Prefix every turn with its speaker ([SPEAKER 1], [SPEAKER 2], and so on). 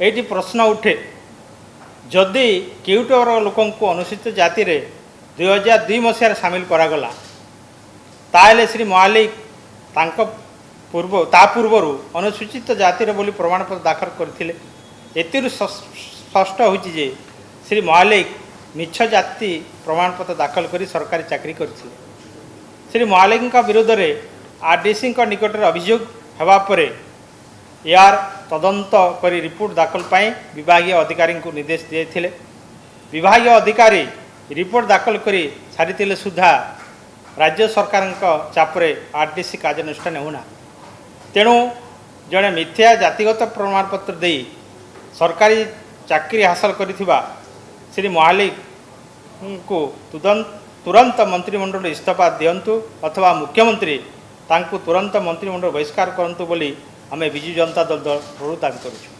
[SPEAKER 1] ये प्रश्न उठे जदि केउटर लोक अनुसूचित जाति रे 2002 मसीह सामिल करागला ताले श्री महालिक पूर्वर अनुसूचित जातिर बोली प्रमाणपत्र दाखल करथिले। एतिरु स्पष्ट होची जे श्री महालिक मिछ जाति प्रमाणपत्र दाखल करी सरकारी चाकरी करथिले। श्री महालिक विरोध में आरडीसी निकट अभियोग हेबा परे यार तदंत करी रिपोर्ट दाखल पाई विभागीय अधिकारी को निर्देश दिए। विभागीय अधिकारी रिपोर्ट दाखल करी सारी सुधा राज्य सरकार चापरे आरडीसी कार्यानुष्ठान होना। तेणु जड़े मिथ्या जातिगत प्रमाणपत्र दे सरकारी चाकरी हासिल करिथिबा श्री महालिक को तुरंत मंत्रिमंडल इस्तीफा दियंतु अथवा मुख्यमंत्री तांको तुरंत मंत्रिमंडल बहिष्कार करंतु बोली आमे बिजु जनता दल दाबी करूँ।